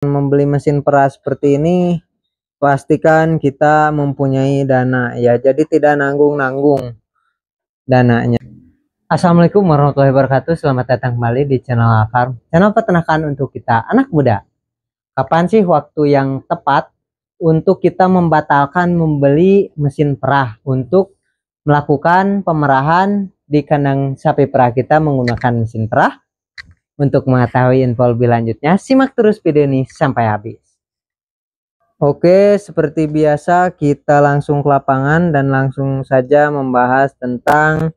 Membeli mesin perah seperti ini, pastikan kita mempunyai dana ya, jadi tidak nanggung-nanggung dananya. Assalamualaikum warahmatullahi wabarakatuh. Selamat datang kembali di channel Farm, channel peternakan untuk kita anak muda. Kapan sih waktu yang tepat untuk kita membatalkan membeli mesin perah untuk melakukan pemerahan di kandang sapi perah kita menggunakan mesin perah? Untuk mengetahui info lebih lanjutnya, simak terus video ini sampai habis. Oke, seperti biasa kita langsung ke lapangan dan langsung saja membahas tentang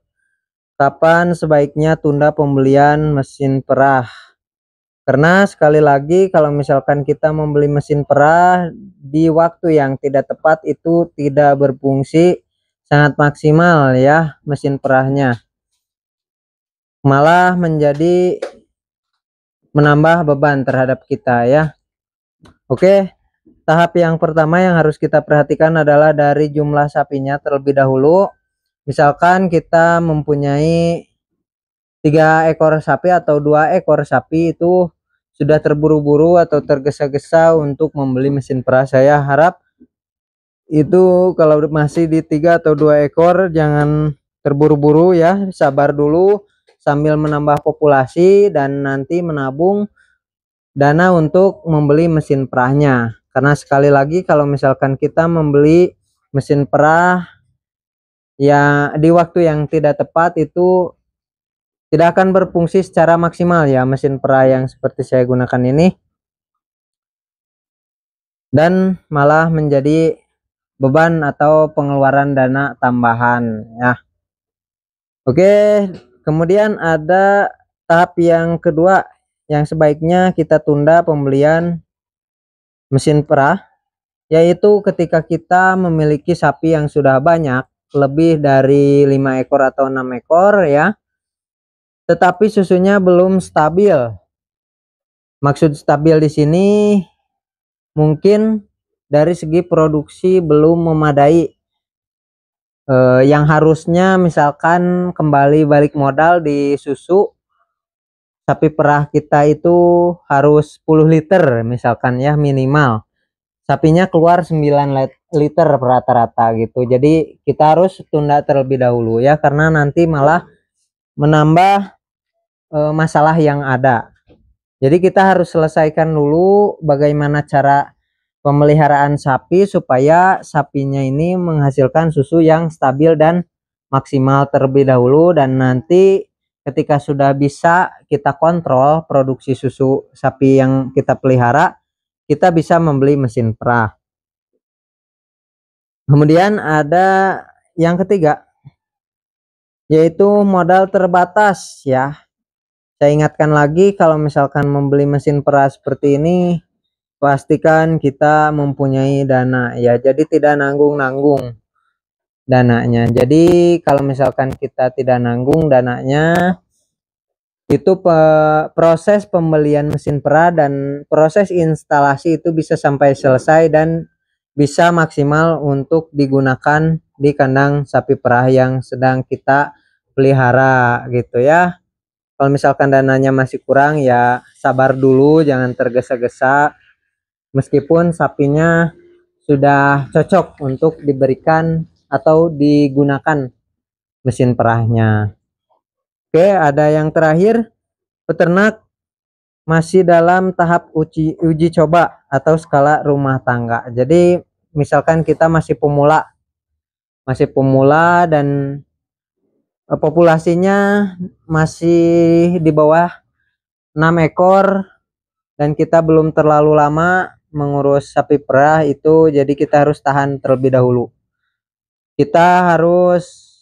kapan sebaiknya tunda pembelian mesin perah. Karena sekali lagi kalau misalkan kita membeli mesin perah di waktu yang tidak tepat, itu tidak berfungsi sangat maksimal ya mesin perahnya. Malah menjadi menambah beban terhadap kita ya. Oke, tahap yang pertama yang harus kita perhatikan adalah dari jumlah sapinya terlebih dahulu. Misalkan kita mempunyai 3 ekor sapi atau 2 ekor sapi, itu sudah terburu-buru atau tergesa-gesa untuk membeli mesin perah. Saya harap itu kalau masih di 3 atau 2 ekor jangan terburu-buru ya, sabar dulu sambil menambah populasi dan nanti menabung dana untuk membeli mesin perahnya. Karena sekali lagi kalau misalkan kita membeli mesin perah ya di waktu yang tidak tepat, itu tidak akan berfungsi secara maksimal ya mesin perah yang seperti saya gunakan ini, dan malah menjadi beban atau pengeluaran dana tambahan ya. Oke, kemudian ada tahap yang kedua yang sebaiknya kita tunda pembelian mesin perah, yaitu ketika kita memiliki sapi yang sudah banyak, lebih dari 5 ekor atau 6 ekor ya, tetapi susunya belum stabil. Maksud stabil di sini mungkin dari segi produksi belum memadai, yang harusnya misalkan kembali balik modal di susu sapi perah kita itu harus 10 liter misalkan ya minimal, sapinya keluar 9 liter rata-rata gitu. Jadi kita harus tunda terlebih dahulu ya, karena nanti malah menambah masalah yang ada. Jadi kita harus selesaikan dulu bagaimana cara pemeliharaan sapi supaya sapinya ini menghasilkan susu yang stabil dan maksimal terlebih dahulu, dan nanti ketika sudah bisa kita kontrol produksi susu sapi yang kita pelihara, kita bisa membeli mesin perah. Kemudian ada yang ketiga, yaitu modal terbatas ya. Saya ingatkan lagi, kalau misalkan membeli mesin perah seperti ini, pastikan kita mempunyai dana ya, jadi tidak nanggung-nanggung dananya. Jadi kalau misalkan kita tidak nanggung dananya, itu proses pembelian mesin perah dan proses instalasi itu bisa sampai selesai dan bisa maksimal untuk digunakan di kandang sapi perah yang sedang kita pelihara gitu ya. Kalau misalkan dananya masih kurang ya sabar dulu, jangan tergesa-gesa, meskipun sapinya sudah cocok untuk diberikan atau digunakan mesin perahnya. Oke, ada yang terakhir, peternak masih dalam tahap uji coba atau skala rumah tangga. Jadi misalkan kita masih pemula dan populasinya masih di bawah 6 ekor dan kita belum terlalu lama mengurus sapi perah itu, jadi kita harus tahan terlebih dahulu. Kita harus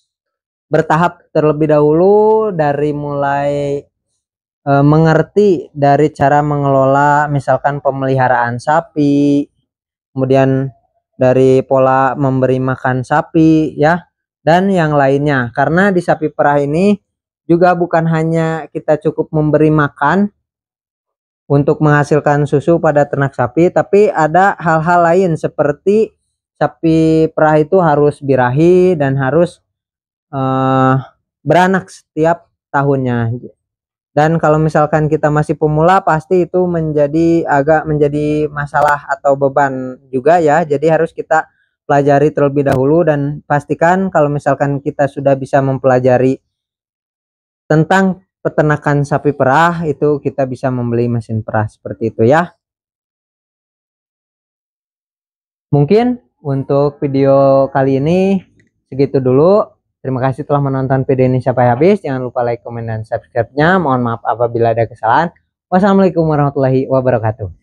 bertahap terlebih dahulu, dari mulai mengerti dari cara mengelola misalkan pemeliharaan sapi, kemudian dari pola memberi makan sapi ya, dan yang lainnya. Karena di sapi perah ini juga bukan hanya kita cukup memberi makan untuk menghasilkan susu pada ternak sapi, tapi ada hal-hal lain seperti sapi perah itu harus birahi dan harus beranak setiap tahunnya. Dan kalau misalkan kita masih pemula, pasti itu agak menjadi masalah atau beban juga ya. Jadi harus kita pelajari terlebih dahulu, dan pastikan kalau misalkan kita sudah bisa mempelajari tentang peternakan sapi perah, itu kita bisa membeli mesin perah seperti itu ya. Mungkin untuk video kali ini segitu dulu. Terima kasih telah menonton video ini sampai habis. Jangan lupa like, komen, dan subscribe-nya. Mohon maaf apabila ada kesalahan. Wassalamualaikum warahmatullahi wabarakatuh.